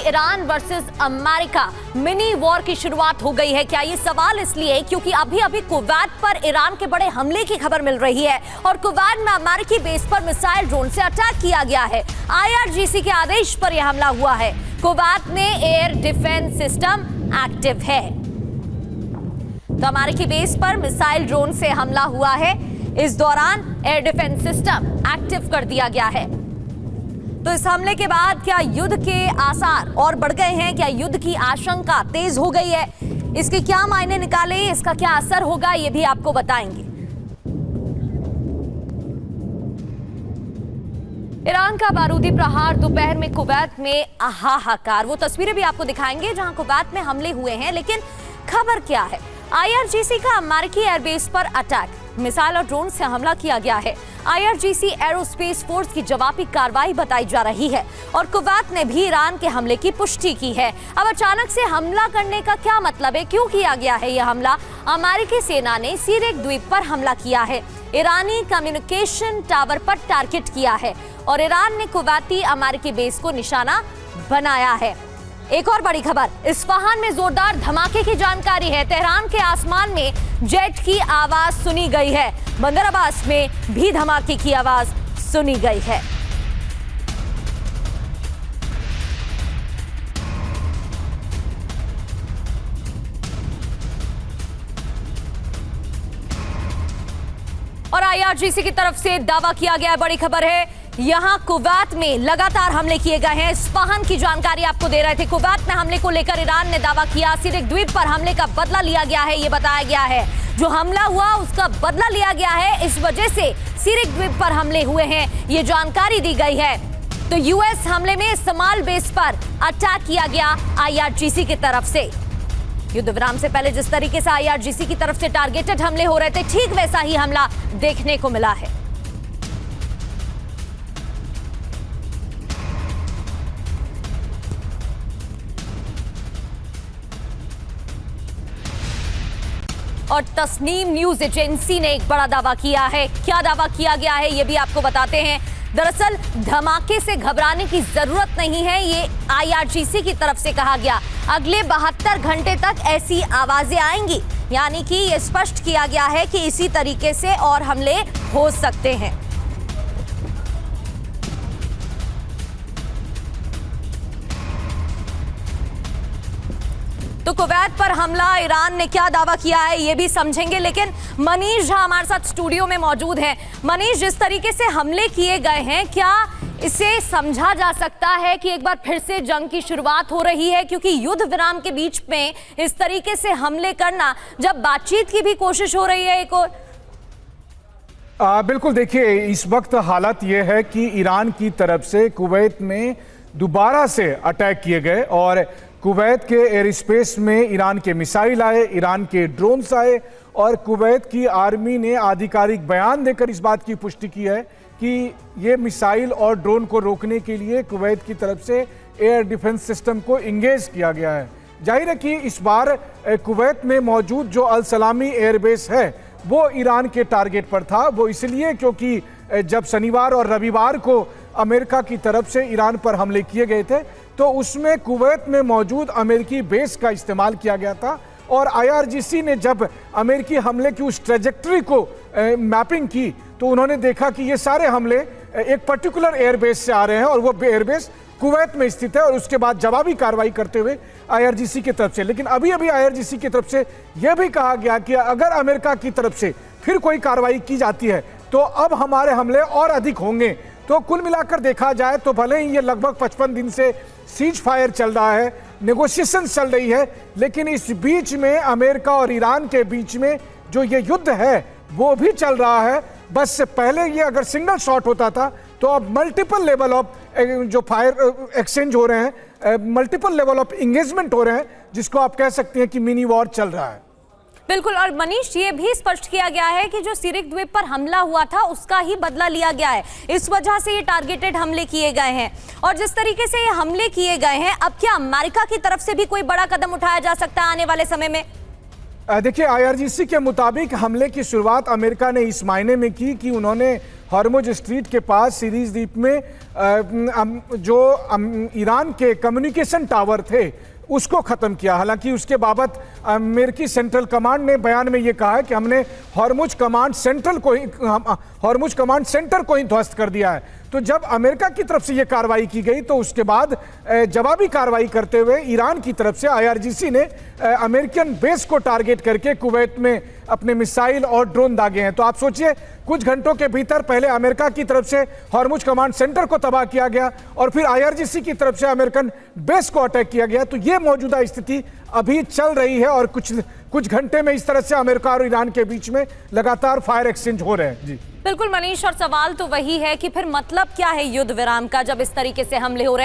Iran versus America mini war की शुरुआत हो गई है। क्या ये सवाल इसलिए क्योंकि अभी अभी कुवैत पर ईरान के बड़े हमले की खबर मिल रही है और कुवैत में अमेरिकी बेस पर मिसाइल ड्रोन से अटैक किया गया है। IRGC के आदेश पर यह हमला हुआ है। कुवैत में एयर डिफेंस सिस्टम एक्टिव है, तो अमेरिकी बेस पर मिसाइल ड्रोन से हमला हुआ है। इस दौरान एयर डिफेंस सिस्टम एक्टिव कर दिया गया है। तो इस हमले के बाद क्या युद्ध के आसार और बढ़ गए हैं? क्या युद्ध की आशंका तेज हो गई है? इसके क्या मायने निकाले, इसका क्या असर होगा, ये भी आपको बताएंगे। ईरान का बारूदी प्रहार, दोपहर में कुवैत में हाहाकार। वो तस्वीरें भी आपको दिखाएंगे जहां कुवैत में हमले हुए हैं, लेकिन खबर क्या है? IRGC का अमेरिकी एयरबेस पर अटैक, मिसाइल और ड्रोन से हमला किया गया है। IRGC एरोस्पेस फोर्स की जवाबी कार्रवाई बताई जा रही है और कुवैत ने भी ईरान के हमले की पुष्टि की है। अब अचानक से हमला करने का क्या मतलब है? क्यों किया गया है यह हमला? अमेरिकी सेना ने सीरेक द्वीप पर हमला किया है, ईरानी कम्युनिकेशन टावर पर टारगेट किया है और ईरान ने कुवैती अमेरिकी बेस को निशाना बनाया है। एक और बड़ी खबर, इस्फहान में जोरदार धमाके की जानकारी है। तेहरान के आसमान में जेट की आवाज सुनी गई है। बंदर अब्बास में भी धमाके की आवाज सुनी गई है। और IRGC की तरफ से दावा किया गया है, बड़ी खबर है, यहां कुवैत में लगातार हमले किए गए हैं। इस्फहान की जानकारी आपको दे रहे थे। कुवैत में हमले को लेकर ईरान ने दावा किया, सीरेक द्वीप पर हमले का बदला लिया गया है, ये बताया गया है। जो हमला हुआ उसका बदला लिया गया है, इस वजह से सीरेक द्वीप पर हमले हुए हैं, ये जानकारी दी गई है। तो US हमले में इस्तेमाल बेस पर अटैक किया गया IRGC की तरफ से। युद्ध विराम से पहले जिस तरीके से IRGC की तरफ से टारगेटेड हमले हो रहे थे, ठीक वैसा ही हमला देखने को मिला है। और तस्नीम न्यूज एजेंसी ने एक बड़ा दावा किया है। क्या दावा किया गया है ये भी आपको बताते हैं। दरअसल धमाके से घबराने की जरूरत नहीं है, ये IRGC की तरफ से कहा गया। अगले 72 घंटे तक ऐसी आवाजें आएंगी, यानी कि ये स्पष्ट किया गया है कि इसी तरीके से और हमले हो सकते हैं। तो कुवैत पर हमला, ईरान ने क्या दावा किया है ये भी समझेंगे, लेकिन मनीष झा हमारे साथ स्टूडियो में मौजूद हैं। मनीष, जिस तरीके से हमले किए गए हैं, क्या इसे समझा जा सकता है कि एक बार फिर से जंग की शुरुआत हो रही है? क्योंकि युद्ध विराम के बीच में इस तरीके से हमले करना, जब बातचीत की भी कोशिश हो रही है एक और। बिल्कुल, देखिए इस वक्त हालत ये है कि ईरान की तरफ से कुवैत में दोबारा से अटैक किए गए और कुवैत के एयर स्पेस में ईरान के मिसाइल आए, ईरान के ड्रोन्स आए और कुवैत की आर्मी ने आधिकारिक बयान देकर इस बात की पुष्टि की है कि ये मिसाइल और ड्रोन को रोकने के लिए कुवैत की तरफ से एयर डिफेंस सिस्टम को इंगेज किया गया है। जाहिर है कि इस बार कुवैत में मौजूद जो अल सलामी एयरबेस है वो ईरान के टारगेट पर था। वो इसलिए क्योंकि जब शनिवार और रविवार को अमेरिका की तरफ से ईरान पर हमले किए गए थे तो उसमें कुवैत में मौजूद अमेरिकी बेस का इस्तेमाल किया गया था और IRGC ने जब अमेरिकी हमले की उस ट्रेजेक्टरी को मैपिंग की तो उन्होंने देखा कि ये सारे हमले एक पर्टिकुलर एयरबेस से आ रहे हैं और वो एयरबेस कुवैत में स्थित है और उसके बाद जवाबी कार्रवाई करते हुए IRGC की तरफ से। लेकिन अभी अभी IRGC की तरफ से यह भी कहा गया कि अगर अमेरिका की तरफ से फिर कोई कार्रवाई की जाती है तो अब हमारे हमले और अधिक होंगे। तो कुल मिलाकर देखा जाए तो भले ही ये लगभग 55 दिन से सीज फायर चल रहा है, नेगोशिएशन चल रही है, लेकिन इस बीच में अमेरिका और ईरान के बीच में जो ये युद्ध है वो भी चल रहा है। बस पहले ये अगर सिंगल शॉट होता था तो अब मल्टीपल लेवल ऑफ जो फायर एक्सचेंज हो रहे हैं, मल्टीपल लेवल ऑफ इंगेजमेंट हो रहे हैं, जिसको आप कह सकते हैं कि मिनी वॉर चल रहा है। बिल्कुल, और मनीष ये भी स्पष्ट किया गया है कि जो सीरेक द्वीप पर हमला हुआ था उसका ही बदला लिया गया है, इस वजह से ये टारगेटेड हमले किए गए हैं। और जिस तरीके से ये हमले किए गए हैं, अब क्या अमेरिका की तरफ से भी कोई बड़ा कदम उठाया जा सकता है आने वाले समय में? देखिए IRGC के मुताबिक हमले की शुरुआत अमेरिका ने इस मायने में की कि उन्होंने हॉर्मुज स्ट्रीट के पास सीरीज द्वीप में ईरान के कम्युनिकेशन टावर थे उसको खत्म किया। हालांकि उसके बाबत अमेरिकी सेंट्रल कमांड ने बयान में ये कहा है कि हमने हॉर्मुज कमांड सेंटर को ही ध्वस्त कर दिया है। तो जब अमेरिका की तरफ से ये कार्रवाई की गई तो उसके बाद जवाबी कार्रवाई करते हुए ईरान की तरफ से IRGC ने अमेरिकन बेस को टारगेट करके कुवैत में अपने मिसाइल और ड्रोन दागे हैं। तो आप सोचिए कुछ घंटों के भीतर पहले अमेरिका की तरफ से हॉर्मुज कमांड सेंटर को तबाह किया गया और फिर IRGC की तरफ से अमेरिकन बेस को अटैक किया गया। तो ये मौजूदा स्थिति अभी चल रही है और कुछ घंटे में इस तरह से अमेरिका और ईरान के बीच में लगातार फायर एक्सचेंज हो रहे हैं। जी बिल्कुल मनीष, और सवाल तो वही है कि फिर मतलब क्या है युद्ध विराम का जब इस तरीके से हमले हो रहे हैं।